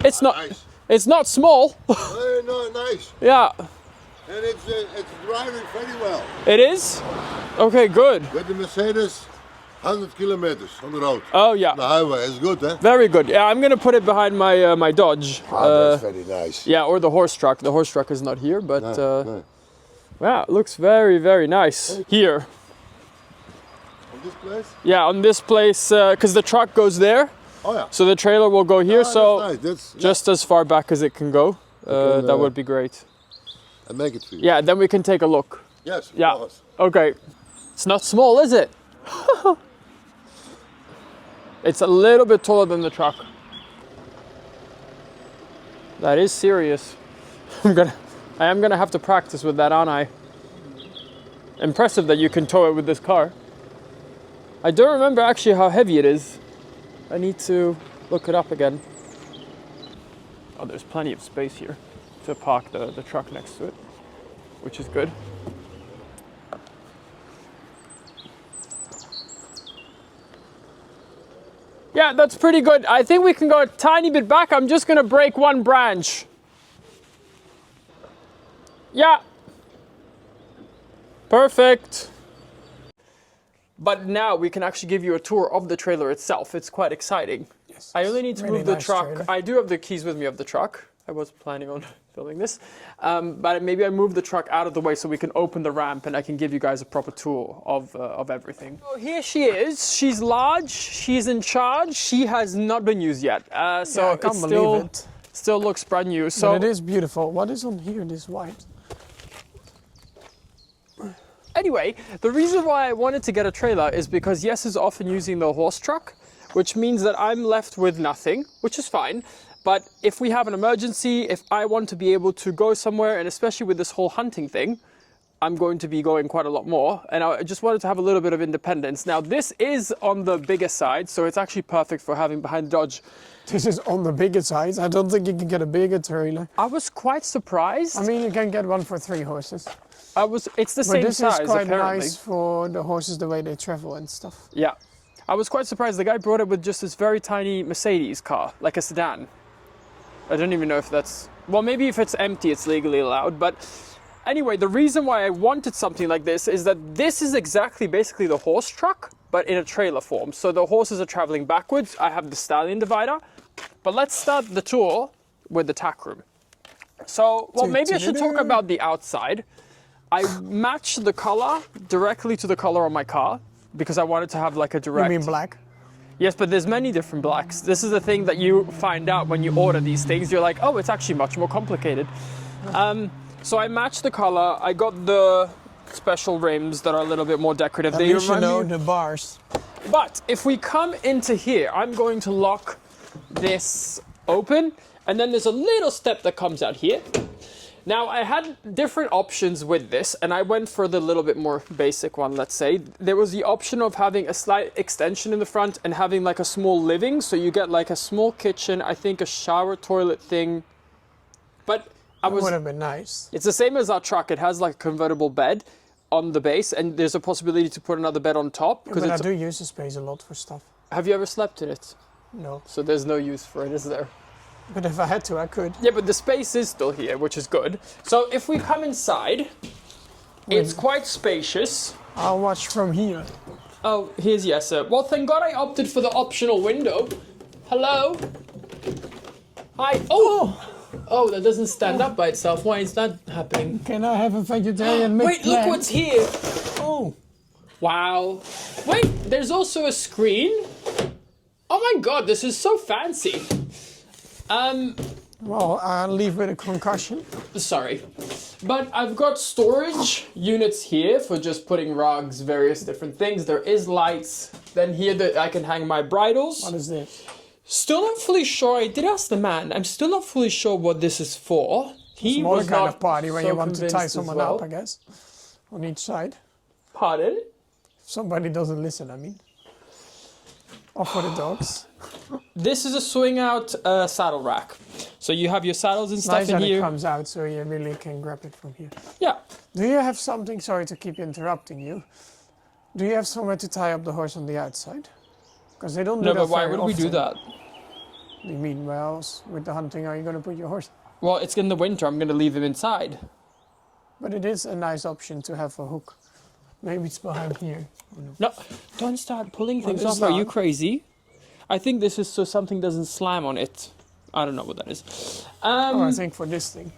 Speaker 1: It's not.
Speaker 4: Nice.
Speaker 1: It's not small.
Speaker 4: No, nice.
Speaker 1: Yeah.
Speaker 4: And it's driving very well.
Speaker 1: It is. Okay, good.
Speaker 4: With the Mercedes, 100 kilometers on the road.
Speaker 1: Oh yeah.
Speaker 4: The highway is good, eh?
Speaker 1: Very good. Yeah, I'm gonna put it behind my my Dodge.
Speaker 4: That's very nice.
Speaker 1: Yeah, or the horse truck. The horse truck is not here, but
Speaker 4: No.
Speaker 1: yeah, it looks very, very nice here.
Speaker 4: On this place?
Speaker 1: Yeah, on this place, because the truck goes there.
Speaker 4: Oh yeah.
Speaker 1: So the trailer will go here, so
Speaker 4: that's nice. That's,
Speaker 1: just as far back as it can go. That would be great.
Speaker 4: I make it for you.
Speaker 1: Yeah, then we can take a look.
Speaker 4: Yes. Of
Speaker 1: Yeah.
Speaker 4: course.
Speaker 1: Okay. It's not small, is it? It's a little bit taller than the truck. That is serious. I am gonna have to practice with that, aren't I? Impressive that you can tow it with this car. I don't remember actually how heavy it is. I need to look it up again. Oh, there's plenty of space here to park the truck next to it, which is good. Yeah, that's pretty good. I think we can go a tiny bit back. I'm just gonna break one branch. Yeah. Perfect. But now we can actually give you a tour of the trailer itself. It's quite exciting.
Speaker 2: Yes,
Speaker 1: I only need to
Speaker 2: really
Speaker 1: move the
Speaker 2: nice
Speaker 1: truck.
Speaker 2: trailer.
Speaker 1: I do have the keys with me of the truck. I was planning on filming this. But maybe I move the truck out of the way so we can open the ramp and I can give you guys a proper tour of everything. So here she is. She's large. She's in charge. She has not been used yet. So
Speaker 2: Yeah, I can't believe it.
Speaker 1: Still looks brand new. So
Speaker 2: But it is beautiful. What is on here, this white?
Speaker 1: anyway, the reason why I wanted to get a trailer is because Jess is often using the horse truck, which means that I'm left with nothing, which is fine. But if we have an emergency, if I want to be able to go somewhere, and especially with this whole hunting thing, I'm going to be going quite a lot more. And I just wanted to have a little bit of independence. Now, this is on the bigger side, so it's actually perfect for having behind the Dodge.
Speaker 2: This is on the bigger side. I don't think you can get a bigger trailer.
Speaker 1: I was quite surprised.
Speaker 2: I mean, you can get one for 3 horses.
Speaker 1: It's the
Speaker 2: But
Speaker 1: same
Speaker 2: this
Speaker 1: size,
Speaker 2: is quite
Speaker 1: apparently.
Speaker 2: nice for the horses, the way they travel and stuff.
Speaker 1: Yeah. I was quite surprised. The guy brought it with just this very tiny Mercedes car, like a sedan. I don't even know if that's... Well, maybe if it's empty, it's legally allowed. But anyway, the reason why I wanted something like this is that this is exactly basically the horse truck, but in a trailer form. So the horses are traveling backwards. I have the stallion divider. But let's start the tour with the tack room. So, well, maybe I should talk about the outside. I matched the color directly to the color on my car because I wanted to have like a direct...
Speaker 2: You mean black?
Speaker 1: Yes, but there's many different blacks. This is the thing that you find out when you order these things. You're like, oh, it's actually much more complicated. So I matched the color. I got the special rims that are a little bit more decorative.
Speaker 2: At least you know the bars.
Speaker 1: But if we come into here, I'm going to lock this open. And then there's a little step that comes out here. Now, I had different options with this, and I went for the little bit more basic one, let's say. There was the option of having a slight extension in the front and having like a small living. So you get like a small kitchen, I think a shower toilet thing. But
Speaker 2: That would have been nice.
Speaker 1: It's the same as our truck. It has like a convertible bed on the base, and there's a possibility to put another bed on top.
Speaker 2: But I do use the space a lot for stuff.
Speaker 1: Have you ever slept in it?
Speaker 2: No.
Speaker 1: So there's no use for it, is there?
Speaker 2: But if I had to, I could.
Speaker 1: Yeah, but the space is still here, which is good. So if we come inside, it's quite spacious.
Speaker 2: I'll watch from here.
Speaker 1: Oh, here's Jesse. Well, thank God I opted for the optional window, Hello? Hi. Oh, that doesn't stand up by itself. Why is that happening?
Speaker 2: Can I have a vegetarian
Speaker 1: Wait, look
Speaker 2: McPlant?
Speaker 1: what's here.
Speaker 2: Oh.
Speaker 1: Wow. Wait, there's also a screen. Oh my god, this is so fancy.
Speaker 2: Well, I'll leave with a concussion.
Speaker 1: Sorry. But I've got storage units here for just putting rugs, various different things. There is lights. Then here that I can hang my bridles.
Speaker 2: What is this?
Speaker 1: Still not fully sure. I did ask the man. I'm still not fully sure what this is for. He
Speaker 2: Smaller
Speaker 1: was
Speaker 2: kind
Speaker 1: not
Speaker 2: of party when
Speaker 1: so
Speaker 2: you want to tie
Speaker 1: convinced as
Speaker 2: someone
Speaker 1: well.
Speaker 2: up, I guess. On each side.
Speaker 1: Pardon?
Speaker 2: If somebody doesn't listen, I mean. Or for the dogs.
Speaker 1: This is a swing out saddle rack. So you have your saddles and
Speaker 2: It's
Speaker 1: stuff
Speaker 2: nice
Speaker 1: in
Speaker 2: that
Speaker 1: here.
Speaker 2: it comes out so you really can grab it from here.
Speaker 1: Yeah.
Speaker 2: Do you have something, sorry to keep interrupting you. Do you have somewhere to tie up the horse on the outside? Because they don't do
Speaker 1: No,
Speaker 2: that
Speaker 1: but why
Speaker 2: very
Speaker 1: would we do
Speaker 2: often.
Speaker 1: that?
Speaker 2: You mean, well, with the hunting, are you going to put your horse?
Speaker 1: Well, it's in the winter. I'm going to leave him inside.
Speaker 2: But it is a nice option to have a hook. Maybe it's behind here.
Speaker 1: No, don't start pulling things
Speaker 2: it's
Speaker 1: off. Are you
Speaker 2: not.
Speaker 1: crazy? I think this is so something doesn't slam on it. I don't know what that is.
Speaker 2: Oh, I think for this thing.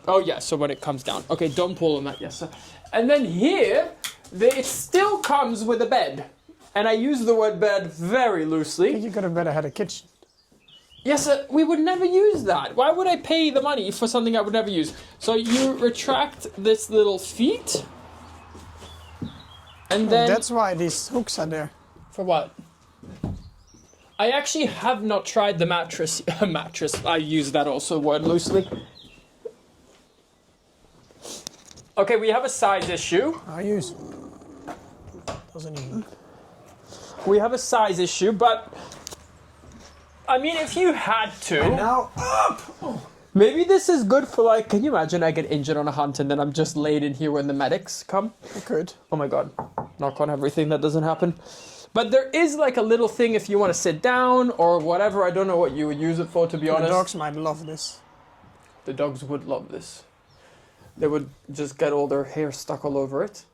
Speaker 1: Oh yeah, so when it comes down. Okay, don't pull on that, yes sir. And then here, it still comes with a bed. And I use the word bed very loosely.
Speaker 2: You could have better had a kitchen.
Speaker 1: Yes sir, we would never use that. Why would I pay the money for something I would never use? So you retract this little feet. And then...
Speaker 2: That's why these hooks are there.
Speaker 1: For what? I actually have not tried the mattress. I use that also word loosely. Okay, we have a size issue.
Speaker 2: I use. Doesn't even.
Speaker 1: We have a size issue, but I mean, if you had to,
Speaker 2: Now up!
Speaker 1: maybe this is good for like. Can you imagine I get injured on a hunt and then I'm just laid in here when the medics come?
Speaker 2: I could.
Speaker 1: Oh my god! Knock on everything, that doesn't happen. But there is like a little thing if you want to sit down or whatever. I don't know what you would use it for, to be honest.
Speaker 2: The dogs might love this.
Speaker 1: The dogs would love this. They would just get all their hair stuck all over it.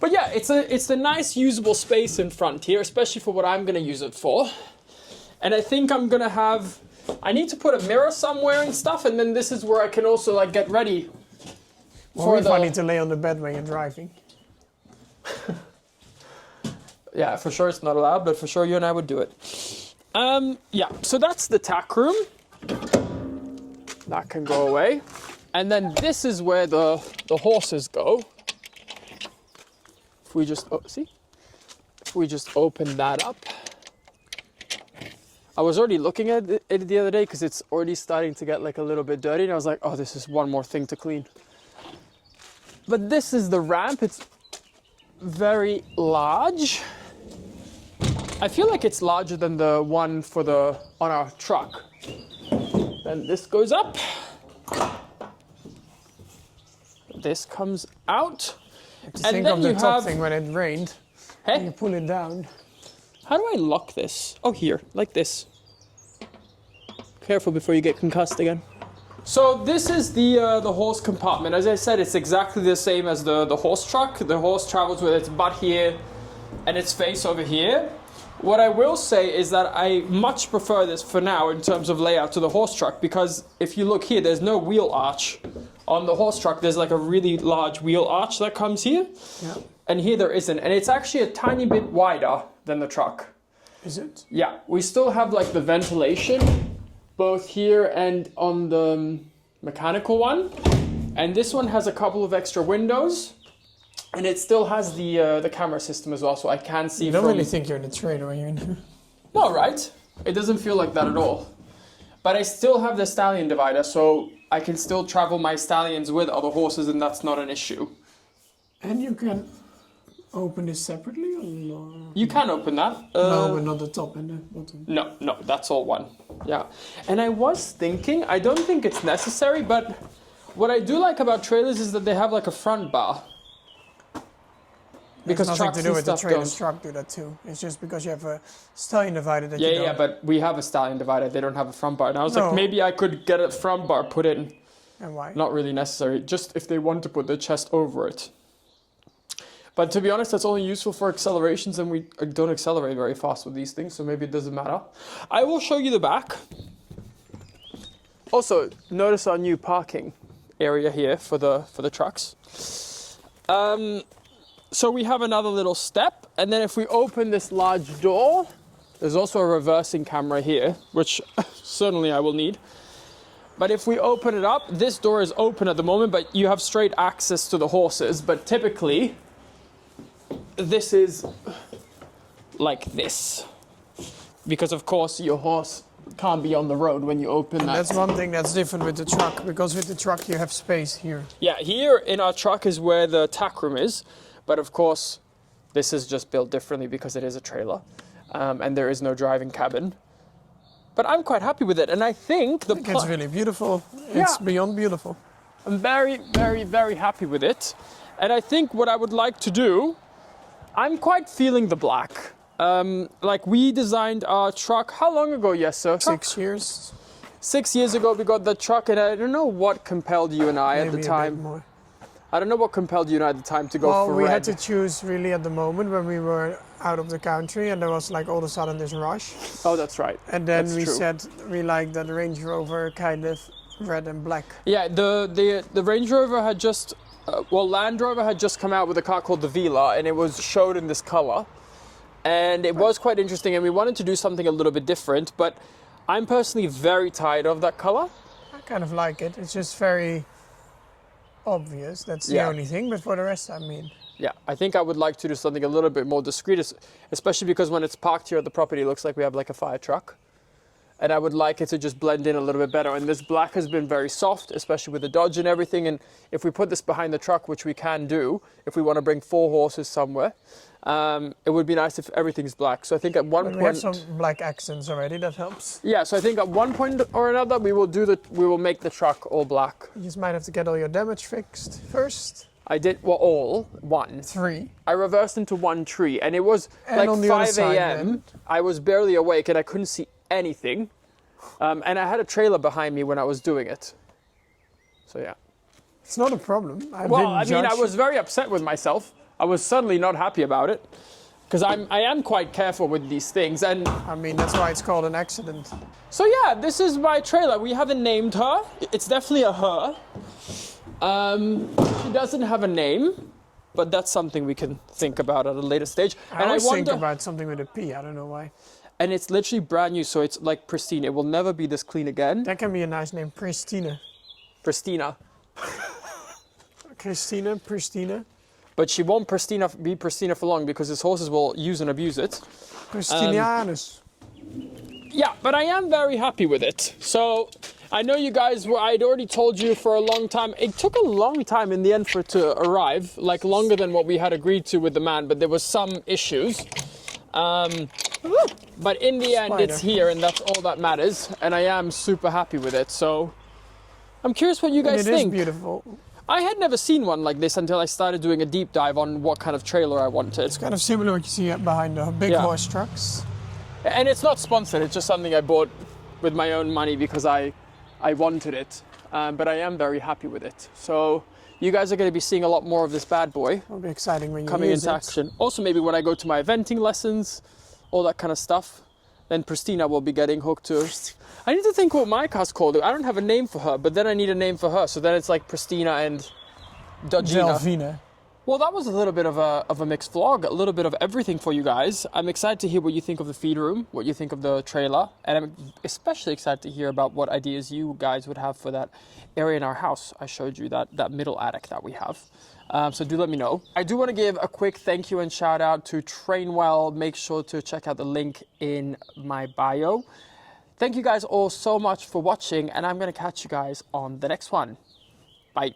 Speaker 1: But yeah, it's a nice usable space in front here, especially for what I'm gonna use it for. And I think I'm gonna have, I need to put a mirror somewhere and stuff, and then this is where I can also like get ready
Speaker 2: Or if I need to lay on the bed when you're driving.
Speaker 1: Yeah, for sure it's not allowed, but for sure you and I would do it. Yeah, so that's the tack room. That can go away. And then this is where the horses go. If we just, if we just open that up. I was already looking at it the other day because it's already starting to get like a little bit dirty. And I was like, oh, this is one more thing to clean. But this is the ramp. It's very large. I feel like it's larger than the one for on our truck. Then this goes up. This comes out.
Speaker 2: Think of the top thing when it rained.
Speaker 1: Hey,
Speaker 2: You pull it down.
Speaker 1: how do I lock this? Oh, here, like this. Careful before you get concussed again. So this is the horse compartment. As I said, it's exactly the same as the horse truck. The horse travels with its butt here and its face over here. What I will say is that I much prefer this for now in terms of layout to the horse truck, because if you look here, there's no wheel arch. On the horse truck, there's like a really large wheel arch that comes here.
Speaker 2: Yeah.
Speaker 1: And here there isn't. And it's actually a tiny bit wider than the truck.
Speaker 2: Is it?
Speaker 1: Yeah, we still have like the ventilation, both here and on the mechanical one. And this one has a couple of extra windows. And it still has the camera system as well, so I can see
Speaker 2: You don't
Speaker 1: from...
Speaker 2: really think you're in a trailer when you're in here.
Speaker 1: No, right? It doesn't feel like that at all. But I still have the stallion divider, so I can still travel my stallions with other horses, and that's not an issue.
Speaker 2: And you can open this separately? Or no?
Speaker 1: You can open that.
Speaker 2: No, but not the top and the bottom.
Speaker 1: No, that's all one. Yeah. And I was thinking, I don't think it's necessary, but what I do like about trailers is that they have like a front bar. Because
Speaker 2: It's nothing
Speaker 1: trucks
Speaker 2: to do
Speaker 1: and
Speaker 2: with the
Speaker 1: stuff
Speaker 2: trailer
Speaker 1: don't.
Speaker 2: truck do that too. It's just because you have a stallion divider that
Speaker 1: Yeah,
Speaker 2: you don't.
Speaker 1: yeah, but we have a stallion divider. They don't have a front bar. And I was
Speaker 2: No.
Speaker 1: like, maybe I could get a front bar put in.
Speaker 2: And why?
Speaker 1: Not really necessary, just if they want to put the chest over it. But to be honest, that's only useful for accelerations, and we don't accelerate very fast with these things, so maybe it doesn't matter. I will show you the back. Also, notice our new parking area here for the trucks. So we have another little step, and then if we open this large door, there's also a reversing camera here, which certainly I will need. But if we open it up, this door is open at the moment, but you have straight access to the horses. But typically, this is like this. Because of course your horse can't be on the road when you open that.
Speaker 2: That's one thing that's different with the truck, because with the truck you have space here.
Speaker 1: Yeah, here in our truck is where the tack room is. But of course, this is just built differently because it is a trailer. And there is no driving cabin. But I'm quite happy with it. And I think
Speaker 2: it's really beautiful. It's beyond beautiful.
Speaker 1: I'm very, very, very happy with it. And I think what I would like to do, I'm quite feeling the black. Like we designed our truck, how long ago, yes sir?
Speaker 2: 6 years.
Speaker 1: 6 years ago we got the truck, and I don't know what compelled you and I at the time.
Speaker 2: A bit more.
Speaker 1: I don't know what compelled you and I at the time to go for red.
Speaker 2: Well, we had to choose really at the moment when we were out of the country, and there was like all of a sudden this rush.
Speaker 1: Oh, that's right.
Speaker 2: And then
Speaker 1: That's
Speaker 2: we
Speaker 1: true.
Speaker 2: said we like that Range Rover kind of red and black.
Speaker 1: Yeah, the Range Rover had just, Land Rover had just come out with a car called the Vila, and it was showed in this color. And it was quite interesting, and we wanted to do something a little bit different, but I'm personally very tired of that color.
Speaker 2: I kind of like it. It's just very obvious. That's the only thing, but for the rest, I mean.
Speaker 1: Yeah, I think I would like to do something a little bit more discreet, especially because when it's parked here at the property, it looks like we have like a fire truck. And I would like it to just blend in a little bit better. And this black has been very soft, especially with the Dodge and everything. And if we put this behind the truck, which we can do, if we want to bring 4 horses somewhere, it would be nice if everything's black. So I think at one point...
Speaker 2: We have some black accents already, that helps.
Speaker 1: Yeah, so I think at one point or another, we will make the truck all black.
Speaker 2: You just might have to get all your damage fixed first.
Speaker 1: I did, all, 1.
Speaker 2: 3.
Speaker 1: I reversed into 1 tree, and it was
Speaker 2: And on
Speaker 1: like
Speaker 2: the other
Speaker 1: 5
Speaker 2: side,
Speaker 1: a.m.
Speaker 2: then?
Speaker 1: I was barely awake, and I couldn't see anything. And I had a trailer behind me when I was doing it. So yeah.
Speaker 2: It's not a problem. I
Speaker 1: was very upset with myself. I was suddenly not happy about it, because I am quite careful with these things. And
Speaker 2: I mean, that's why it's called an accident.
Speaker 1: so yeah, this is my trailer. We haven't named her. It's definitely a her. She doesn't have a name, but that's something we can think about at a later stage.
Speaker 2: I always think about something with a P. I don't know why.
Speaker 1: And it's literally brand new, so it's like pristine. It will never be this clean again.
Speaker 2: That can be a nice name, Pristina.
Speaker 1: Pristina.
Speaker 2: Pristina.
Speaker 1: But she won't be Pristina for long, because his horses will use and abuse it.
Speaker 2: Pristinianus.
Speaker 1: Yeah, but I am very happy with it. So I know you guys I'd already told you for a long time. It took a long time in the end for it to arrive, like longer than what we had agreed to with the man, but there was some issues. But in the end, it's here, and that's all that matters. And I am super happy with it. So I'm curious what you guys think.
Speaker 2: It is beautiful.
Speaker 1: I had never seen one like this until I started doing a deep dive on what kind of trailer I wanted.
Speaker 2: It's kind of similar to what you see behind the big horse trucks.
Speaker 1: And it's not sponsored, it's just something I bought with my own money because I wanted it. But I am very happy with it. So you guys are going to be seeing a lot more of this bad boy.
Speaker 2: It'll be exciting when you
Speaker 1: coming
Speaker 2: use
Speaker 1: into action. Also maybe when I go to my eventing lessons, all that kind of stuff, then Pristina will be getting hooked to. I need to think what my car's called. I don't have a name for her, but then I need a name for her. So then it's like Pristina and Dodgina.
Speaker 2: Delphine.
Speaker 1: Well, that was a little bit of a mixed vlog, a little bit of everything for you guys. I'm excited to hear what you think of the feed room, what you think of the trailer, and I'm especially excited to hear about what ideas you guys would have for that area in our house. I showed you that middle attic that we have. So do let me know. I do want to give a quick thank you and shout out to Trainwell. Make sure to check out the link in my bio. Thank you guys all so much for watching, and I'm going to catch you guys on the next one. Bye.